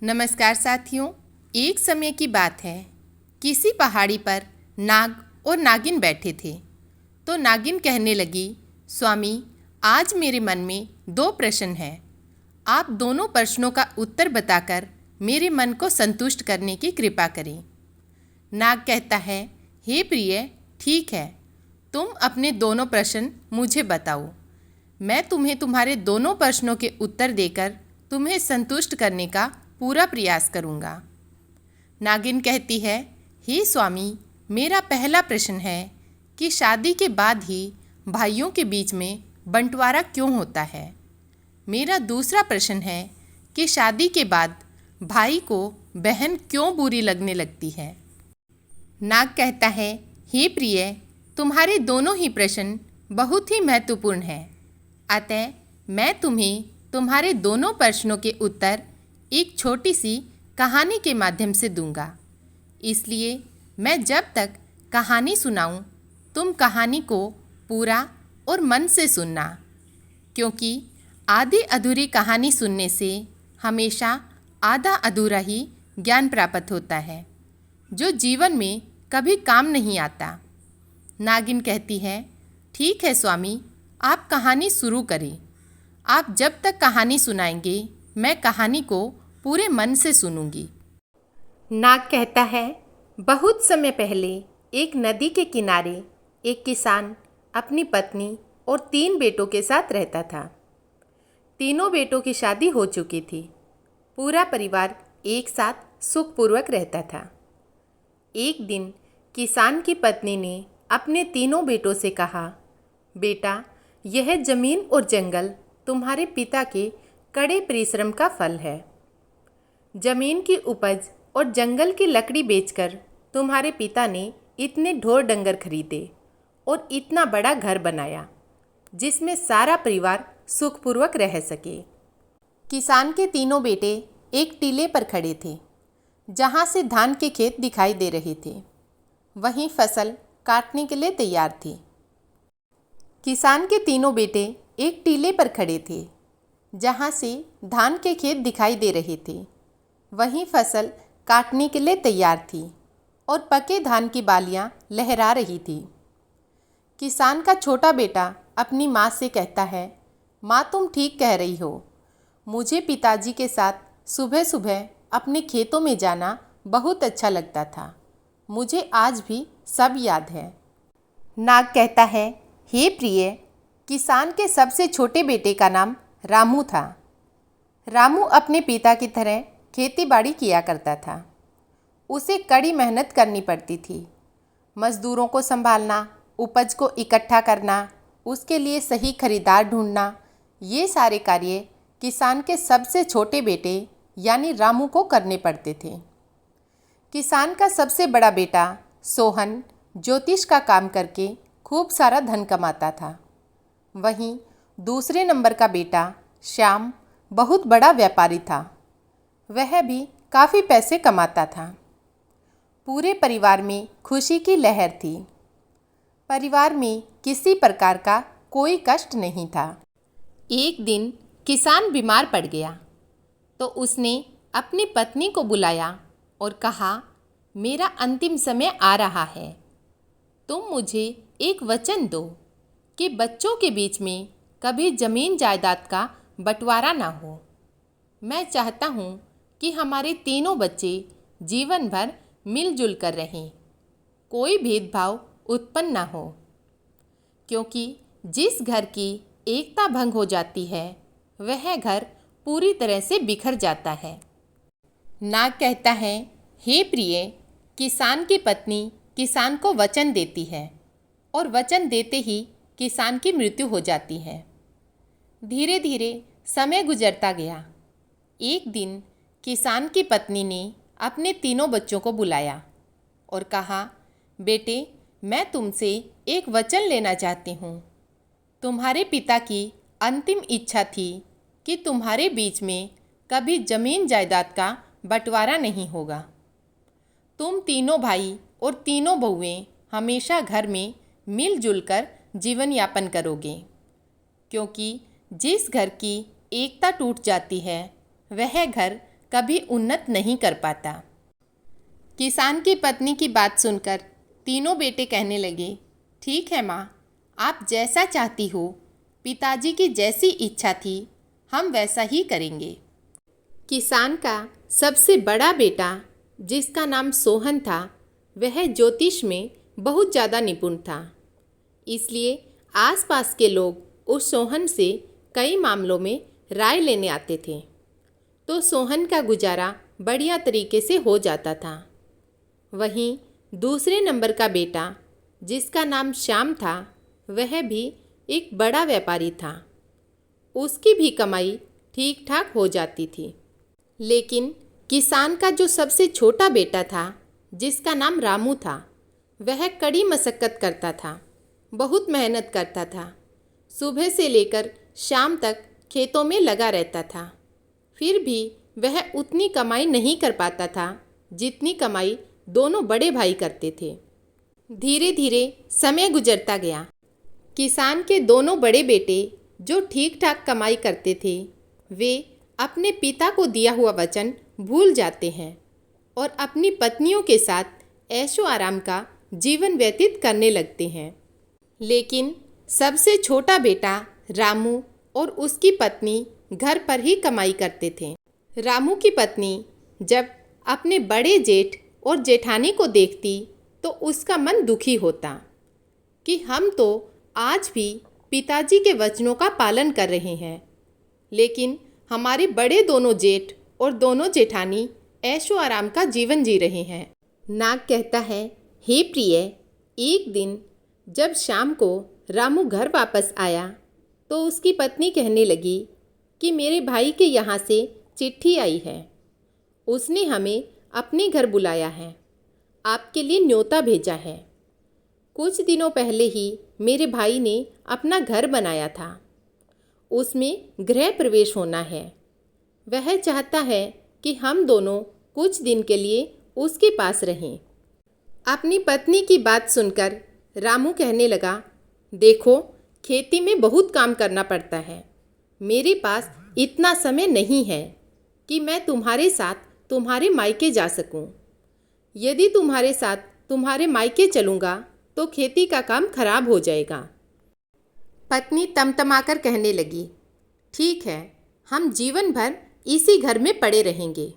नमस्कार साथियों। एक समय की बात है, किसी पहाड़ी पर नाग और नागिन बैठे थे। तो नागिन कहने लगी, स्वामी, आज मेरे मन में दो प्रश्न हैं। आप दोनों प्रश्नों का उत्तर बताकर मेरे मन को संतुष्ट करने की कृपा करें। नाग कहता है, हे प्रिय, ठीक है, तुम अपने दोनों प्रश्न मुझे बताओ। मैं तुम्हें तुम्हारे दोनों प्रश्नों के उत्तर देकर तुम्हें संतुष्ट करने का पूरा प्रयास करूँगा। नागिन कहती है, हे स्वामी, मेरा पहला प्रश्न है कि शादी के बाद ही भाइयों के बीच में बंटवारा क्यों होता है। मेरा दूसरा प्रश्न है कि शादी के बाद भाई को बहन क्यों बुरी लगने लगती है। नाग कहता है, हे प्रिय, तुम्हारे दोनों ही प्रश्न बहुत ही महत्वपूर्ण हैं। अतः मैं तुम्हें तुम्हारे दोनों प्रश्नों के उत्तर एक छोटी सी कहानी के माध्यम से दूंगा। इसलिए मैं जब तक कहानी सुनाऊं, तुम कहानी को पूरा और मन से सुनना, क्योंकि आधी अधूरी कहानी सुनने से हमेशा आधा अधूरा ही ज्ञान प्राप्त होता है, जो जीवन में कभी काम नहीं आता। नागिन कहती है, ठीक है स्वामी, आप कहानी शुरू करें। आप जब तक कहानी सुनाएंगे, मैं कहानी को पूरे मन से सुनूंगी। नाग कहता है, बहुत समय पहले एक नदी के किनारे एक किसान अपनी पत्नी और 3 बेटों के साथ रहता था। तीनों बेटों की शादी हो चुकी थी। पूरा परिवार एक साथ सुखपूर्वक रहता था। एक दिन किसान की पत्नी ने अपने तीनों बेटों से कहा, बेटा, यह जमीन और जंगल तुम्हारे पिता के कड़े परिश्रम का फल है। जमीन की उपज और जंगल की लकड़ी बेचकर तुम्हारे पिता ने इतने ढोर डंगर खरीदे और इतना बड़ा घर बनाया, जिसमें सारा परिवार सुखपूर्वक रह सके। किसान के तीनों बेटे एक टीले पर खड़े थे, जहाँ से धान के खेत दिखाई दे रहे थे। वहीं फसल काटने के लिए तैयार थी। किसान के तीनों बेटे एक टीले पर खड़े थे, जहाँ से धान के खेत दिखाई दे रहे थे। वहीं फसल काटने के लिए तैयार थी और पके धान की बालियाँ लहरा रही थी। किसान का छोटा बेटा अपनी माँ से कहता है, माँ, तुम ठीक कह रही हो। मुझे पिताजी के साथ सुबह सुबह अपने खेतों में जाना बहुत अच्छा लगता था। मुझे आज भी सब याद है। नाग कहता है, हे प्रिय, किसान के सबसे छोटे बेटे का नाम रामू था। रामू अपने पिता की तरह खेती बाड़ी किया करता था। उसे कड़ी मेहनत करनी पड़ती थी। मज़दूरों को संभालना, उपज को इकट्ठा करना, उसके लिए सही खरीदार ढूंढना, ये सारे कार्य किसान के सबसे छोटे बेटे यानी रामू को करने पड़ते थे। किसान का सबसे बड़ा बेटा सोहन ज्योतिष का काम करके खूब सारा धन कमाता था। वहीं दूसरे नंबर का बेटा श्याम बहुत बड़ा व्यापारी था। वह भी काफ़ी पैसे कमाता था। पूरे परिवार में खुशी की लहर थी। परिवार में किसी प्रकार का कोई कष्ट नहीं था। एक दिन किसान बीमार पड़ गया, तो उसने अपनी पत्नी को बुलाया और कहा, मेरा अंतिम समय आ रहा है। तुम मुझे एक वचन दो कि बच्चों के बीच में कभी जमीन जायदाद का बंटवारा ना हो। मैं चाहता हूँ कि हमारे तीनों बच्चे जीवन भर मिलजुल कर रहें, कोई भेदभाव उत्पन्न ना हो, क्योंकि जिस घर की एकता भंग हो जाती है, वह घर पूरी तरह से बिखर जाता है। नाग कहता है, हे प्रिय, किसान की पत्नी किसान को वचन देती है और वचन देते ही किसान की मृत्यु हो जाती है। धीरे धीरे समय गुजरता गया। एक दिन किसान की पत्नी ने अपने तीनों बच्चों को बुलाया और कहा, बेटे, मैं तुमसे एक वचन लेना चाहती हूँ। तुम्हारे पिता की अंतिम इच्छा थी कि तुम्हारे बीच में कभी जमीन जायदाद का बंटवारा नहीं होगा। तुम तीनों भाई और तीनों बहुएं हमेशा घर में मिलजुल कर जीवन यापन करोगे, क्योंकि जिस घर की एकता टूट जाती है, वह घर कभी उन्नत नहीं कर पाता। किसान की पत्नी की बात सुनकर तीनों बेटे कहने लगे, ठीक है माँ, आप जैसा चाहती हो, पिताजी की जैसी इच्छा थी हम वैसा ही करेंगे। किसान का सबसे बड़ा बेटा, जिसका नाम सोहन था, वह ज्योतिष में बहुत ज़्यादा निपुण था। इसलिए आसपास के लोग उस सोहन से कई मामलों में राय लेने आते थे, तो सोहन का गुजारा बढ़िया तरीके से हो जाता था। वहीं दूसरे नंबर का बेटा, जिसका नाम श्याम था, वह भी एक बड़ा व्यापारी था। उसकी भी कमाई ठीक ठाक हो जाती थी। लेकिन किसान का जो सबसे छोटा बेटा था, जिसका नाम रामू था, वह कड़ी मशक्क़त करता था, बहुत मेहनत करता था। सुबह से लेकर शाम तक खेतों में लगा रहता था। फिर भी वह उतनी कमाई नहीं कर पाता था जितनी कमाई दोनों बड़े भाई करते थे। धीरे धीरे समय गुजरता गया। किसान के दोनों बड़े बेटे जो ठीक ठाक कमाई करते थे, वे अपने पिता को दिया हुआ वचन भूल जाते हैं और अपनी पत्नियों के साथ ऐशो आराम का जीवन व्यतीत करने लगते हैं। लेकिन सबसे छोटा बेटा रामू और उसकी पत्नी घर पर ही कमाई करते थे। रामू की पत्नी जब अपने बड़े जेठ और जेठानी को देखती तो उसका मन दुखी होता कि हम तो आज भी पिताजी के वचनों का पालन कर रहे हैं, लेकिन हमारे बड़े दोनों जेठ और दोनों जेठानी ऐशो आराम का जीवन जी रहे हैं। नाग कहता है, हे प्रिय, एक दिन जब शाम को रामू घर वापस आया तो उसकी पत्नी कहने लगी कि मेरे भाई के यहाँ से चिट्ठी आई है। उसने हमें अपने घर बुलाया है, आपके लिए न्योता भेजा है। कुछ दिनों पहले ही मेरे भाई ने अपना घर बनाया था, उसमें गृह प्रवेश होना है। वह चाहता है कि हम दोनों कुछ दिन के लिए उसके पास रहें। अपनी पत्नी की बात सुनकर रामू कहने लगा, देखो, खेती में बहुत काम करना पड़ता है। मेरे पास इतना समय नहीं है कि मैं तुम्हारे साथ तुम्हारे मायके जा सकूं। यदि तुम्हारे साथ तुम्हारे मायके चलूँगा तो खेती का काम खराब हो जाएगा। पत्नी तमतमाकर कहने लगी, ठीक है, हम जीवन भर इसी घर में पड़े रहेंगे,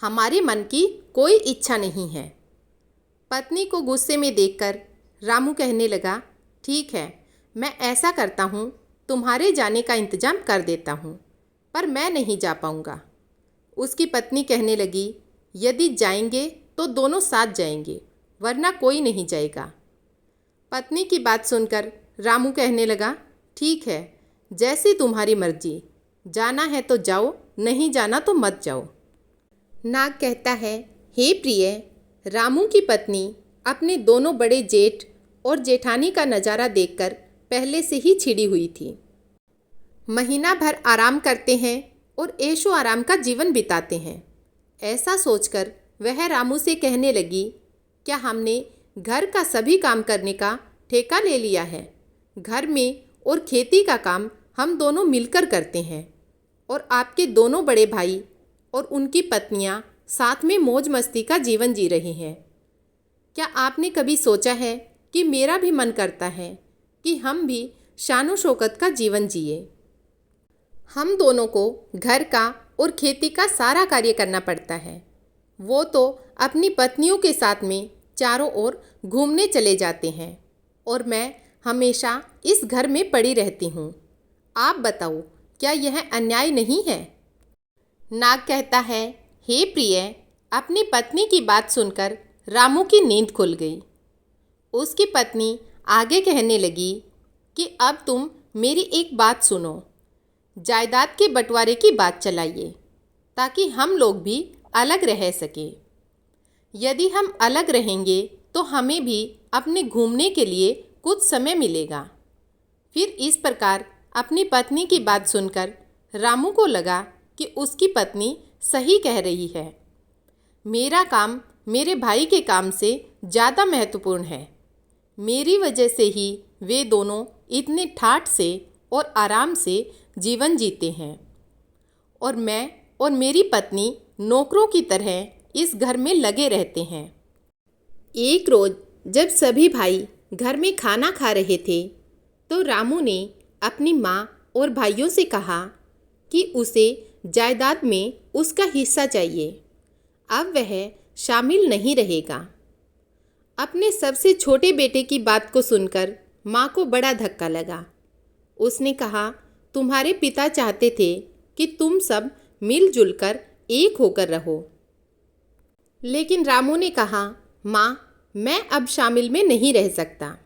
हमारे मन की कोई इच्छा नहीं है। पत्नी को गुस्से में देखकर रामू कहने लगा, ठीक है, मैं ऐसा करता हूँ, तुम्हारे जाने का इंतज़ाम कर देता हूँ, पर मैं नहीं जा पाऊँगा। उसकी पत्नी कहने लगी, यदि जाएंगे तो दोनों साथ जाएंगे, वरना कोई नहीं जाएगा। पत्नी की बात सुनकर रामू कहने लगा, ठीक है, जैसी तुम्हारी मर्जी, जाना है तो जाओ, नहीं जाना तो मत जाओ। नाग कहता है, हे प्रिय, रामू की पत्नी अपने दोनों बड़े जेठ और जेठानी का नज़ारा देखकर पहले से ही छिड़ी हुई थी। महीना भर आराम करते हैं और ऐशो आराम का जीवन बिताते हैं। ऐसा सोचकर वह रामू से कहने लगी, क्या हमने घर का सभी काम करने का ठेका ले लिया है? घर में और खेती का काम हम दोनों मिलकर करते हैं और आपके दोनों बड़े भाई और उनकी पत्नियां साथ में मौज मस्ती का जीवन जी रहे हैं। क्या आपने कभी सोचा है कि मेरा भी मन करता है कि हम भी शानो शौकत का जीवन जिए? हम दोनों को घर का और खेती का सारा कार्य करना पड़ता है। वो तो अपनी पत्नियों के साथ में चारों ओर घूमने चले जाते हैं और मैं हमेशा इस घर में पड़ी रहती हूँ। आप बताओ, क्या यह अन्याय नहीं है? नाग कहता है, हे प्रिय, अपनी पत्नी की बात सुनकर रामू की नींद खुल गई। उसकी पत्नी आगे कहने लगी कि अब तुम मेरी एक बात सुनो, जायदाद के बंटवारे की बात चलाइए ताकि हम लोग भी अलग रह सकें। यदि हम अलग रहेंगे तो हमें भी अपने घूमने के लिए कुछ समय मिलेगा। फिर इस प्रकार अपनी पत्नी की बात सुनकर रामू को लगा कि उसकी पत्नी सही कह रही है। मेरा काम मेरे भाई के काम से ज़्यादा महत्वपूर्ण है। मेरी वजह से ही वे दोनों इतने ठाठ से और आराम से जीवन जीते हैं और मैं और मेरी पत्नी नौकरों की तरह इस घर में लगे रहते हैं। एक रोज जब सभी भाई घर में खाना खा रहे थे तो रामू ने अपनी माँ और भाइयों से कहा कि उसे जायदाद में उसका हिस्सा चाहिए। अब वह शामिल नहीं रहेगा। अपने सबसे छोटे बेटे की बात को सुनकर माँ को बड़ा धक्का लगा। उसने कहा, तुम्हारे पिता चाहते थे कि तुम सब मिलजुल कर एक होकर रहो। लेकिन रामू ने कहा, माँ, मैं अब शामिल में नहीं रह सकता।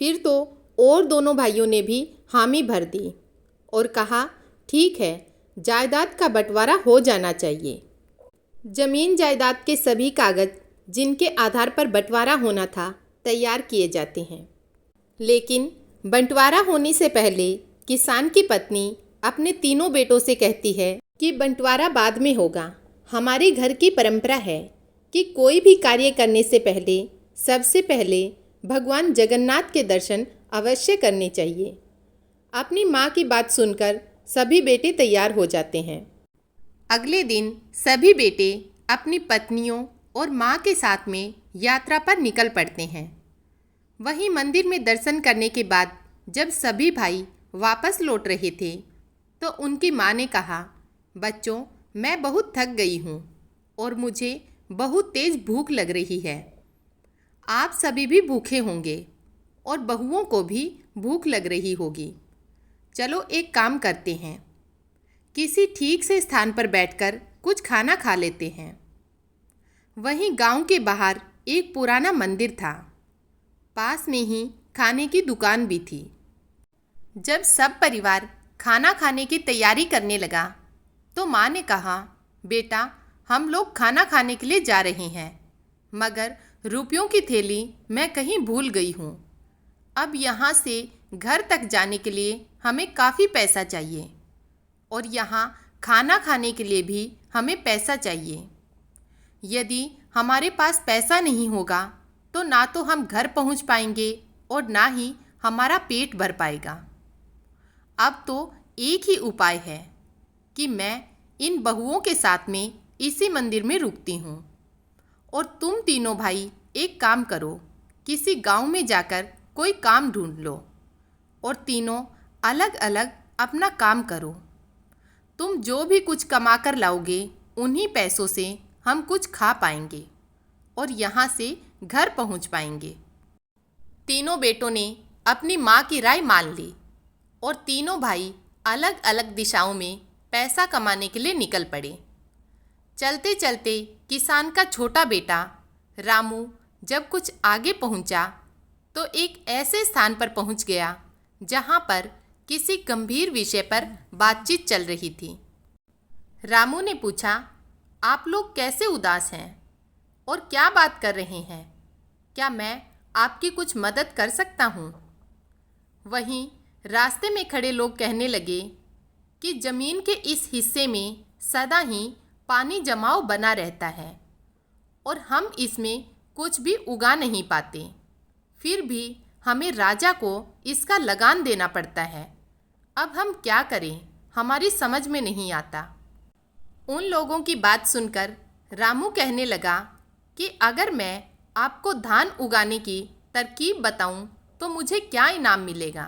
फिर तो और दोनों भाइयों ने भी हामी भर दी और कहा, ठीक है, जायदाद का बंटवारा हो जाना चाहिए। जमीन जायदाद के सभी कागज जिनके आधार पर बंटवारा होना था तैयार किए जाते हैं। लेकिन बंटवारा होने से पहले किसान की पत्नी अपने तीनों बेटों से कहती है कि बंटवारा बाद में होगा। हमारे घर की परंपरा है कि कोई भी कार्य करने से पहले सबसे पहले भगवान जगन्नाथ के दर्शन अवश्य करने चाहिए। अपनी माँ की बात सुनकर सभी बेटे तैयार हो जाते हैं। अगले दिन सभी बेटे अपनी पत्नियों और माँ के साथ में यात्रा पर निकल पड़ते हैं। वहीं मंदिर में दर्शन करने के बाद जब सभी भाई वापस लौट रहे थे तो उनकी माँ ने कहा, बच्चों, मैं बहुत थक गई हूँ और मुझे बहुत तेज़ भूख लग रही है। आप सभी भी भूखे होंगे और बहुओं को भी भूख लग रही होगी। चलो एक काम करते हैं, किसी ठीक से स्थान पर बैठकर कुछ खाना खा लेते हैं। वहीं गांव के बाहर एक पुराना मंदिर था। पास में ही खाने की दुकान भी थी। जब सब परिवार खाना खाने की तैयारी करने लगा तो माँ ने कहा, बेटा, हम लोग खाना खाने के लिए जा रहे हैं, मगर रुपयों की थैली मैं कहीं भूल गई हूँ। अब यहाँ से घर तक जाने के लिए हमें काफ़ी पैसा चाहिए और यहाँ खाना खाने के लिए भी हमें पैसा चाहिए। यदि हमारे पास पैसा नहीं होगा तो ना तो हम घर पहुँच पाएंगे और ना ही हमारा पेट भर पाएगा। अब तो एक ही उपाय है कि मैं इन बहुओं के साथ में इसी मंदिर में रुकती हूँ और तुम तीनों भाई एक काम करो, किसी गांव में जाकर कोई काम ढूंढ लो और तीनों अलग अलग अपना काम करो। तुम जो भी कुछ कमा कर लाओगे उन्हीं पैसों से हम कुछ खा पाएंगे और यहाँ से घर पहुँच पाएंगे। तीनों बेटों ने अपनी माँ की राय मान ली और तीनों भाई अलग अलग दिशाओं में पैसा कमाने के लिए निकल पड़े। चलते चलते किसान का छोटा बेटा रामू जब कुछ आगे पहुंचा तो एक ऐसे स्थान पर पहुंच गया जहां पर किसी गंभीर विषय पर बातचीत चल रही थी। रामू ने पूछा, आप लोग कैसे उदास हैं और क्या बात कर रहे हैं? क्या मैं आपकी कुछ मदद कर सकता हूँ? वहीं रास्ते में खड़े लोग कहने लगे कि ज़मीन के इस हिस्से में सदा ही पानी जमाव बना रहता है और हम इसमें कुछ भी उगा नहीं पाते। फिर भी हमें राजा को इसका लगान देना पड़ता है। अब हम क्या करें, हमारी समझ में नहीं आता। उन लोगों की बात सुनकर रामू कहने लगा कि अगर मैं आपको धान उगाने की तरकीब बताऊं तो मुझे क्या इनाम मिलेगा?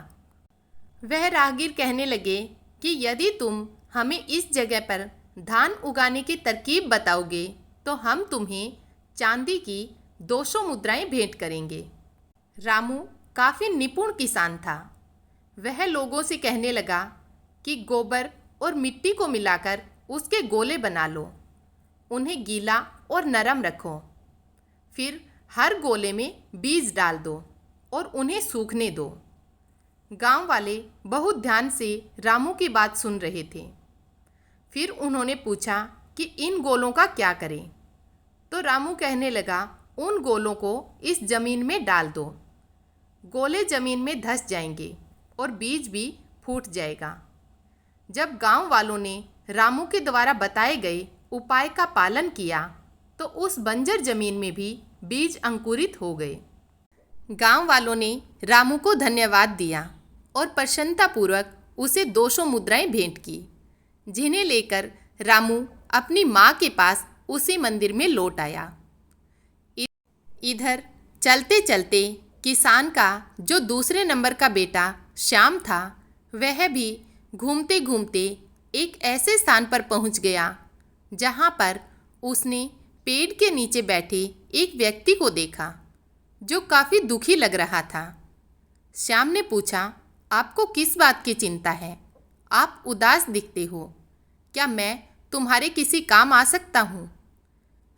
वह राहगीर कहने लगे कि यदि तुम हमें इस जगह पर धान उगाने की तरकीब बताओगे तो हम तुम्हें चांदी की 200 मुद्राएं भेंट करेंगे। रामू काफ़ी निपुण किसान था। वह लोगों से कहने लगा कि गोबर और मिट्टी को मिलाकर उसके गोले बना लो, उन्हें गीला और नरम रखो, फिर हर गोले में बीज डाल दो और उन्हें सूखने दो। गांव वाले बहुत ध्यान से रामू की बात सुन रहे थे। फिर उन्होंने पूछा कि इन गोलों का क्या करें? तो रामू कहने लगा, उन गोलों को इस जमीन में डाल दो। गोले जमीन में धंस जाएंगे और बीज भी फूट जाएगा। जब गांव वालों ने रामू के द्वारा बताए गए उपाय का पालन किया तो उस बंजर जमीन में भी बीज अंकुरित हो गए। गांव वालों ने रामू को धन्यवाद दिया और प्रसन्नतापूर्वक उसे 200 मुद्राएं भेंट की, जिन्हें लेकर रामू अपनी माँ के पास उसी मंदिर में लौट आया। इधर चलते चलते किसान का जो दूसरे नंबर का बेटा श्याम था, वह भी घूमते घूमते एक ऐसे स्थान पर पहुंच गया जहां पर उसने पेड़ के नीचे बैठे एक व्यक्ति को देखा जो काफ़ी दुखी लग रहा था। श्याम ने पूछा, आपको किस बात की चिंता है? आप उदास दिखते हो। क्या मैं तुम्हारे किसी काम आ सकता हूँ?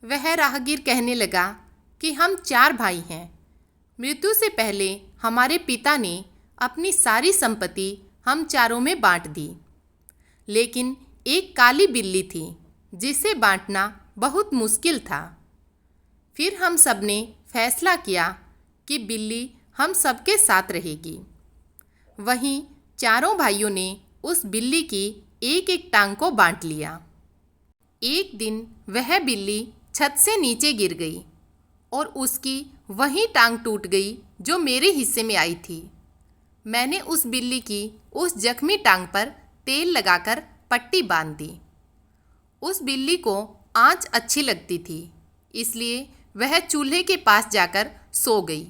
वह राहगीर कहने लगा कि हम 4 भाई हैं। मृत्यु से पहले हमारे पिता ने अपनी सारी संपत्ति हम चारों में बांट दी, लेकिन एक काली बिल्ली थी जिसे बांटना बहुत मुश्किल था। फिर हम सब ने फैसला किया कि बिल्ली हम सबके साथ रहेगी। वहीं चारों भाइयों ने उस बिल्ली की एक एक टांग को बांट लिया। एक दिन वह बिल्ली छत से नीचे गिर गई और उसकी वही टांग टूट गई जो मेरे हिस्से में आई थी। मैंने उस बिल्ली की उस जख्मी टांग पर तेल लगाकर पट्टी बांध दी। उस बिल्ली को आँच अच्छी लगती थी, इसलिए वह चूल्हे के पास जाकर सो गई।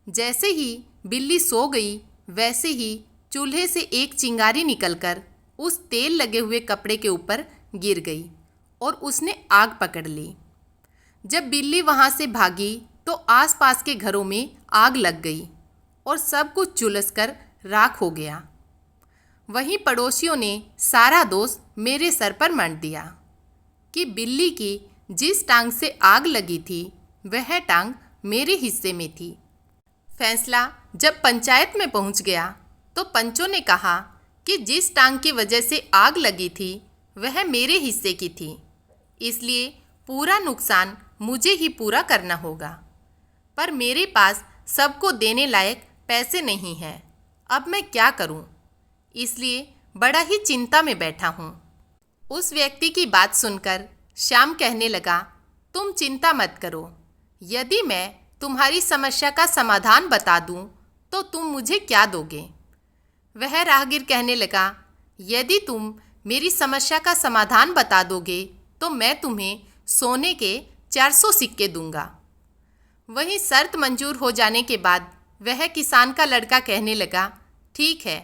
जैसे ही बिल्ली सो गई, वैसे ही चूल्हे से एक चिंगारी निकलकर उस तेल लगे हुए कपड़े के ऊपर गिर गई और उसने आग पकड़ ली। जब बिल्ली वहाँ से भागी तो आसपास के घरों में आग लग गई और सब कुछ झुलसकर राख हो गया। वहीं पड़ोसियों ने सारा दोष मेरे सर पर मढ़ दिया कि बिल्ली की जिस टांग से आग लगी थी, वह टांग मेरे हिस्से में थी। फैसला जब पंचायत में पहुंच गया तो पंचों ने कहा कि जिस टांग की वजह से आग लगी थी, वह मेरे हिस्से की थी, इसलिए पूरा नुकसान मुझे ही पूरा करना होगा। पर मेरे पास सबको देने लायक पैसे नहीं हैं। अब मैं क्या करूं? इसलिए बड़ा ही चिंता में बैठा हूं। उस व्यक्ति की बात सुनकर श्याम कहने लगा, तुम चिंता मत करो। यदि मैं तुम्हारी समस्या का समाधान बता दूं, तो तुम मुझे क्या दोगे? वह राहगीर कहने लगा, यदि तुम मेरी समस्या का समाधान बता दोगे तो मैं तुम्हें सोने के 400 सिक्के दूंगा। वहीं शर्त मंजूर हो जाने के बाद वह किसान का लड़का कहने लगा, ठीक है,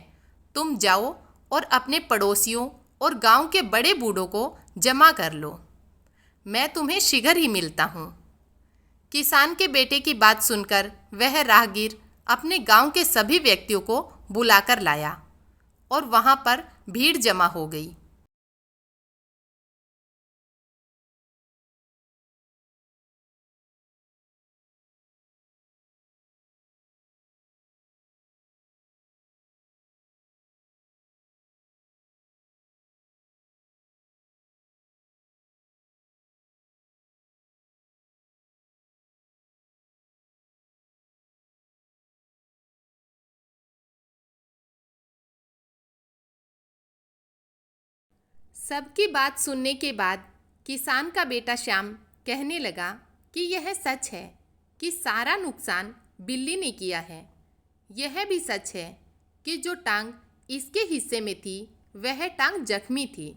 तुम जाओ और अपने पड़ोसियों और गांव के बड़े बूढ़ों को जमा कर लो। मैं तुम्हें शीघ्र ही मिलता हूँ। किसान के बेटे की बात सुनकर वह राहगीर अपने गांव के सभी व्यक्तियों को बुलाकर लाया और वहाँ पर भीड़ जमा हो गई। सबकी बात सुनने के बाद किसान का बेटा श्याम कहने लगा कि यह सच है कि सारा नुकसान बिल्ली ने किया है। यह भी सच है कि जो टांग इसके हिस्से में थी, वह टांग जख्मी थी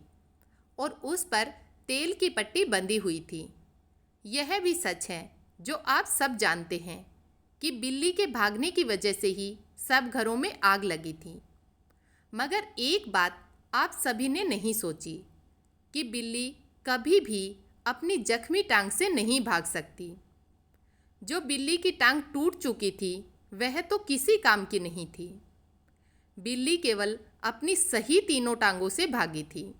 और उस पर तेल की पट्टी बंधी हुई थी। यह भी सच है जो आप सब जानते हैं कि बिल्ली के भागने की वजह से ही सब घरों में आग लगी थी। मगर एक बात आप सभी ने नहीं सोची कि बिल्ली कभी भी अपनी जख्मी टांग से नहीं भाग सकती। जो बिल्ली की टांग टूट चुकी थी, वह तो किसी काम की नहीं थी। बिल्ली केवल अपनी सही तीनों टांगों से भागी थी,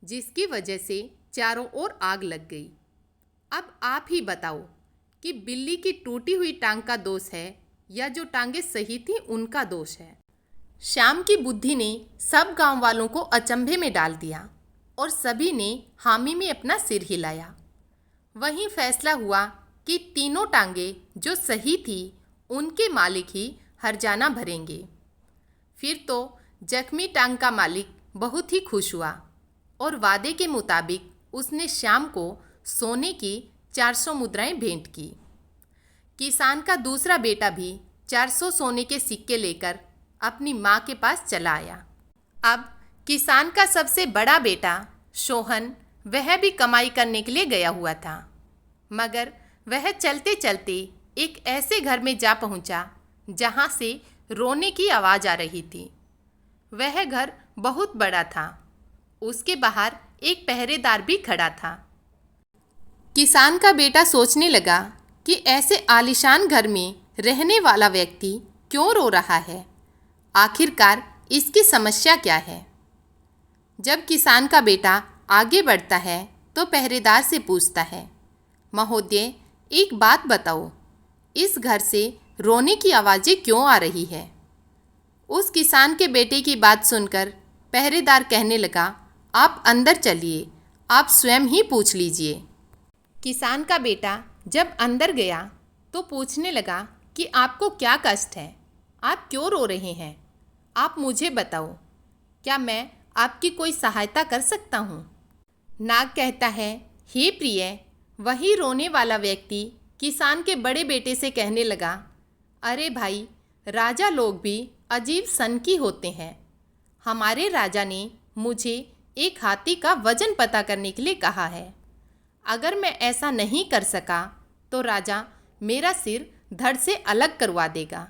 जिसकी वजह से चारों ओर आग लग गई। अब आप ही बताओ कि बिल्ली की टूटी हुई टांग का दोष है या जो टांगें सही थी उनका दोष है? श्याम की बुद्धि ने सब गांव वालों को अचंभे में डाल दिया और सभी ने हामी में अपना सिर हिलाया। वहीं फैसला हुआ कि तीनों टांगे जो सही थी उनके मालिक ही हर्जाना भरेंगे। फिर तो जख्मी टांग का मालिक बहुत ही खुश हुआ और वादे के मुताबिक उसने श्याम को सोने की 400 मुद्राएं भेंट की। किसान का दूसरा बेटा भी 400 सोने के सिक्के लेकर अपनी माँ के पास चला आया। अब किसान का सबसे बड़ा बेटा सोहन वह भी कमाई करने के लिए गया हुआ था। मगर वह चलते चलते एक ऐसे घर में जा पहुंचा जहां से रोने की आवाज़ आ रही थी। वह घर बहुत बड़ा था। उसके बाहर एक पहरेदार भी खड़ा था। किसान का बेटा सोचने लगा कि ऐसे आलीशान घर में रहने वाला व्यक्ति क्यों रो रहा है। आखिरकार इसकी समस्या क्या है। जब किसान का बेटा आगे बढ़ता है तो पहरेदार से पूछता है, महोदय, एक बात बताओ, इस घर से रोने की आवाज़ें क्यों आ रही है। उस किसान के बेटे की बात सुनकर पहरेदार कहने लगा, आप अंदर चलिए, आप स्वयं ही पूछ लीजिए। किसान का बेटा जब अंदर गया तो पूछने लगा कि आपको क्या कष्ट है, आप क्यों रो रहे हैं, आप मुझे बताओ, क्या मैं आपकी कोई सहायता कर सकता हूँ। नाग कहता है, हे प्रिय, वही रोने वाला व्यक्ति किसान के बड़े बेटे से कहने लगा, अरे भाई, राजा लोग भी अजीब सनकी होते हैं। हमारे राजा ने मुझे एक हाथी का वजन पता करने के लिए कहा है। अगर मैं ऐसा नहीं कर सका तो राजा मेरा सिर धड़ से अलग करवा देगा।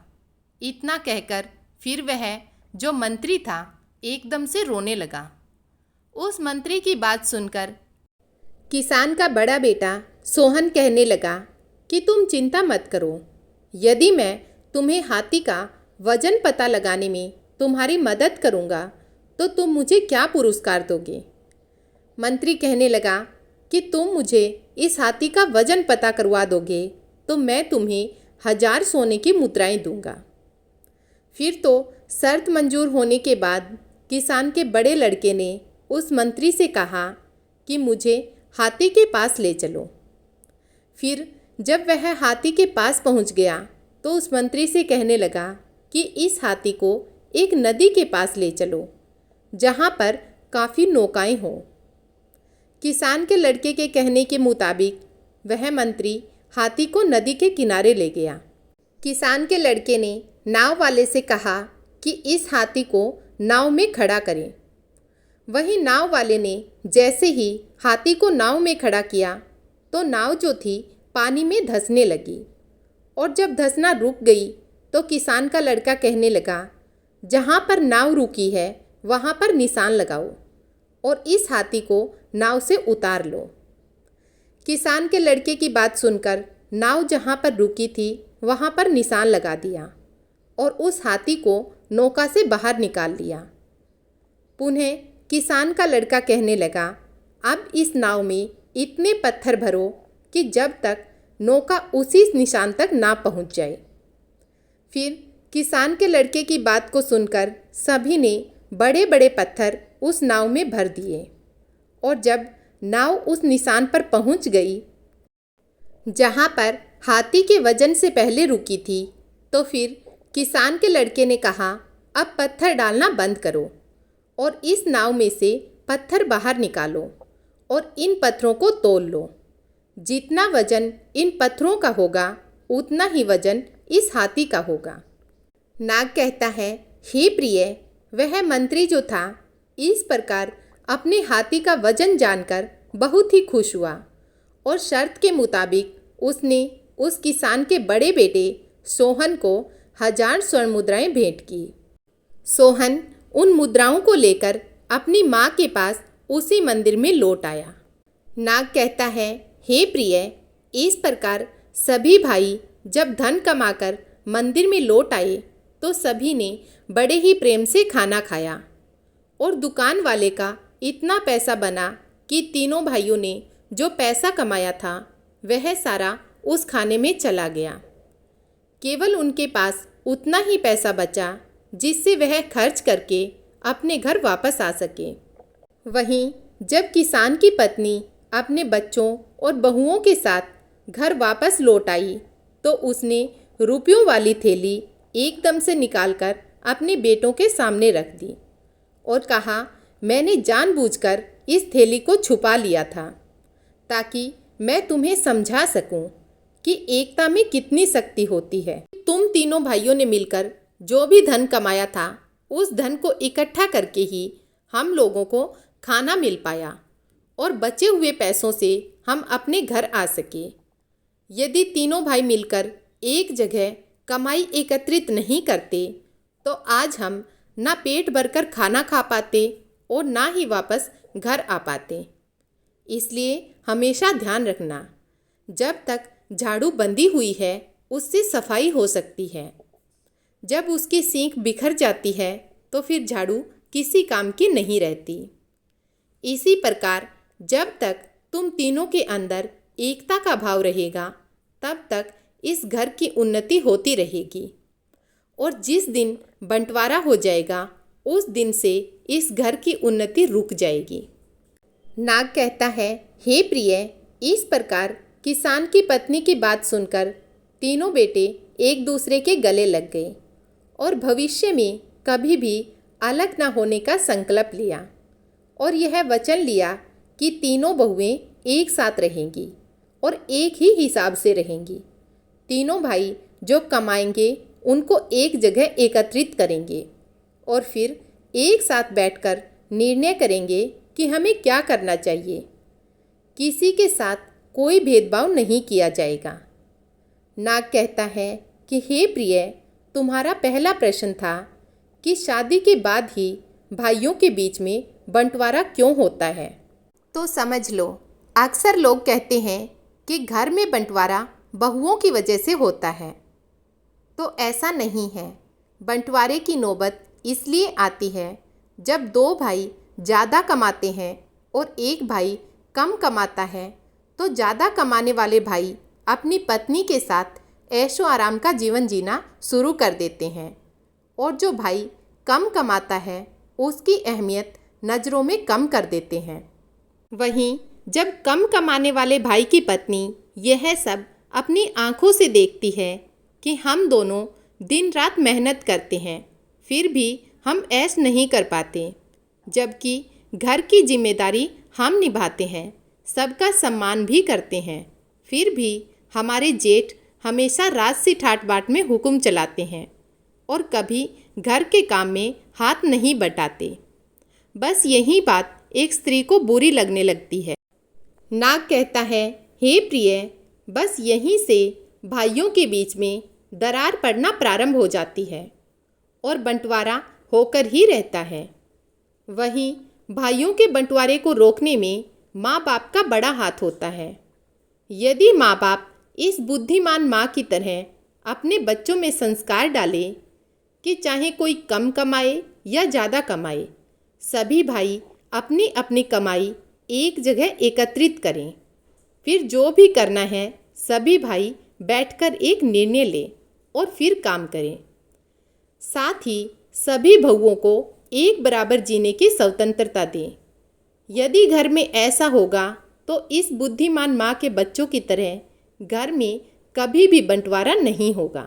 इतना कहकर फिर वह जो मंत्री था एकदम से रोने लगा। उस मंत्री की बात सुनकर किसान का बड़ा बेटा सोहन कहने लगा कि तुम चिंता मत करो, यदि मैं तुम्हें हाथी का वजन पता लगाने में तुम्हारी मदद करूँगा तो तुम मुझे क्या पुरस्कार दोगे। मंत्री कहने लगा कि तुम मुझे इस हाथी का वजन पता करवा दोगे तो मैं तुम्हें 1000 सोने की मुद्राएं दूंगा। फिर तो शर्त मंजूर होने के बाद किसान के बड़े लड़के ने उस मंत्री से कहा कि मुझे हाथी के पास ले चलो। फिर जब वह हाथी के पास पहुंच गया तो उस मंत्री से कहने लगा कि इस हाथी को एक नदी के पास ले चलो जहां पर काफ़ी नौकाएं हों। किसान के लड़के के कहने के मुताबिक वह मंत्री हाथी को नदी के किनारे ले गया। किसान के लड़के ने नाव वाले से कहा कि इस हाथी को नाव में खड़ा करें। वही नाव वाले ने जैसे ही हाथी को नाव में खड़ा किया तो नाव जो थी पानी में धंसने लगी, और जब धंसना रुक गई तो किसान का लड़का कहने लगा, जहाँ पर नाव रुकी है वहाँ पर निशान लगाओ और इस हाथी को नाव से उतार लो। किसान के लड़के की बात सुनकर नाव जहाँ पर रुकी थी वहाँ पर निशान लगा दिया और उस हाथी को नौका से बाहर निकाल लिया। पुनः किसान का लड़का कहने लगा, अब इस नाव में इतने पत्थर भरो कि जब तक नौका उसी निशान तक ना पहुंच जाए। फिर किसान के लड़के की बात को सुनकर सभी ने बड़े बड़े पत्थर उस नाव में भर दिए, और जब नाव उस निशान पर पहुंच गई जहां पर हाथी के वजन से पहले रुकी थी, तो फिर किसान के लड़के ने कहा, अब पत्थर डालना बंद करो और इस नाव में से पत्थर बाहर निकालो और इन पत्थरों को तोल लो। जितना वजन इन पत्थरों का होगा उतना ही वजन इस हाथी का होगा। नाग कहता है, हे प्रिय, वह मंत्री जो था इस प्रकार अपने हाथी का वजन जानकर बहुत ही खुश हुआ और शर्त के मुताबिक उसने उस किसान के बड़े बेटे सोहन को 1000 स्वर्ण मुद्राएं भेंट की। सोहन उन मुद्राओं को लेकर अपनी माँ के पास उसी मंदिर में लौट आया। नाग कहता है, हे प्रिय, इस प्रकार सभी भाई जब धन कमाकर मंदिर में लौट आए तो सभी ने बड़े ही प्रेम से खाना खाया और दुकान वाले का इतना पैसा बना कि तीनों भाइयों ने जो पैसा कमाया था वह सारा उस खाने में चला गया। केवल उनके पास उतना ही पैसा बचा जिससे वह खर्च करके अपने घर वापस आ सके। वहीं जब किसान की पत्नी अपने बच्चों और बहुओं के साथ घर वापस लौट आई तो उसने रुपयों वाली थैली एकदम से निकालकर अपने बेटों के सामने रख दी और कहा, मैंने जानबूझकर इस थैली को छुपा लिया था ताकि मैं तुम्हें समझा सकूं कि एकता में कितनी शक्ति होती है। तुम तीनों भाइयों ने मिलकर जो भी धन कमाया था उस धन को इकट्ठा करके ही हम लोगों को खाना मिल पाया और बचे हुए पैसों से हम अपने घर आ सके। यदि तीनों भाई मिलकर एक जगह कमाई एकत्रित नहीं करते तो आज हम ना पेट भरकर खाना खा पाते और ना ही वापस घर आ पाते। इसलिए हमेशा ध्यान रखना, जब तक झाड़ू बंधी हुई है उससे सफाई हो सकती है, जब उसकी सींख बिखर जाती है तो फिर झाड़ू किसी काम की नहीं रहती। इसी प्रकार जब तक तुम तीनों के अंदर एकता का भाव रहेगा तब तक इस घर की उन्नति होती रहेगी, और जिस दिन बंटवारा हो जाएगा उस दिन से इस घर की उन्नति रुक जाएगी। नाग कहता है, हे प्रिय, इस प्रकार किसान की पत्नी की बात सुनकर तीनों बेटे एक दूसरे के गले लग गए और भविष्य में कभी भी अलग न होने का संकल्प लिया और यह वचन लिया कि तीनों बहुएं एक साथ रहेंगी और एक ही हिसाब से रहेंगी। तीनों भाई जो कमाएंगे उनको एक जगह एकत्रित करेंगे और फिर एक साथ बैठकर निर्णय करेंगे कि हमें क्या करना चाहिए। किसी के साथ कोई भेदभाव नहीं किया जाएगा। नाग कहता है कि हे प्रिय, तुम्हारा पहला प्रश्न था कि शादी के बाद ही भाइयों के बीच में बंटवारा क्यों होता है। तो समझ लो, अक्सर लोग कहते हैं कि घर में बंटवारा बहुओं की वजह से होता है, तो ऐसा नहीं है। बंटवारे की नौबत इसलिए आती है जब दो भाई ज़्यादा कमाते हैं और एक भाई कम कमाता है, तो ज़्यादा कमाने वाले भाई अपनी पत्नी के साथ ऐशो आराम का जीवन जीना शुरू कर देते हैं और जो भाई कम कमाता है उसकी अहमियत नज़रों में कम कर देते हैं। वहीं जब कम कमाने वाले भाई की पत्नी यह सब अपनी आंखों से देखती है कि हम दोनों दिन रात मेहनत करते हैं फिर भी हम ऐश नहीं कर पाते, जबकि घर की जिम्मेदारी हम निभाते हैं, सबका सम्मान भी करते हैं, फिर भी हमारे जेठ हमेशा राजसी ठाट बाट में हुक्म चलाते हैं और कभी घर के काम में हाथ नहीं बटाते। बस यही बात एक स्त्री को बुरी लगने लगती है। नाग कहता है, हे प्रिय, बस यहीं से भाइयों के बीच में दरार पड़ना प्रारंभ हो जाती है और बंटवारा होकर ही रहता है। वहीं भाइयों के बंटवारे को रोकने में माँ बाप का बड़ा हाथ होता है। यदि माँ बाप इस बुद्धिमान माँ की तरह अपने बच्चों में संस्कार डालें कि चाहे कोई कम कमाए या ज़्यादा कमाए, सभी भाई अपनी अपनी कमाई एक जगह एकत्रित करें, फिर जो भी करना है सभी भाई बैठकर एक निर्णय लें और फिर काम करें। साथ ही सभी बहुओं को एक बराबर जीने की स्वतंत्रता दें। यदि घर में ऐसा होगा तो इस बुद्धिमान माँ के बच्चों की तरह घर में कभी भी बंटवारा नहीं होगा।